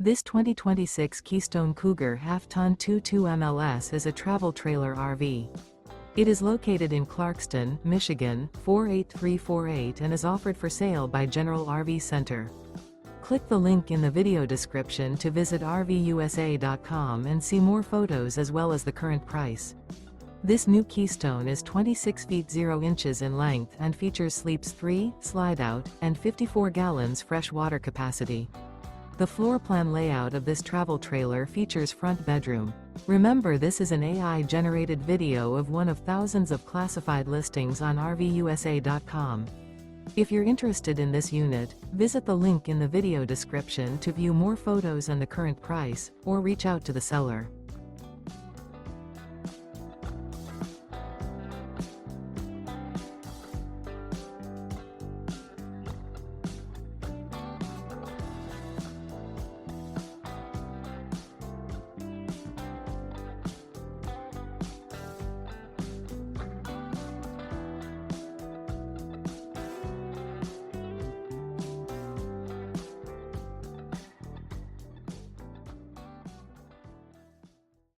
This 2026 Keystone Cougar Half-Ton 22 MLS is a travel trailer RV. It is located in Clarkston, Michigan, 48348 and is offered for sale by General RV Center. Click the link in the video description to visit RVUSA.com and see more photos as well as the current price. This new Keystone is 26 feet 0 inches in length and features sleeps 3, Slideout, and 54 gallons fresh water capacity. The floor plan layout of this travel trailer features front bedroom. Remember, this is an AI-generated video of one of thousands of classified listings on RVUSA.com. If you're interested in this unit, visit the link in the video description to view more photos and the current price, or reach out to the seller.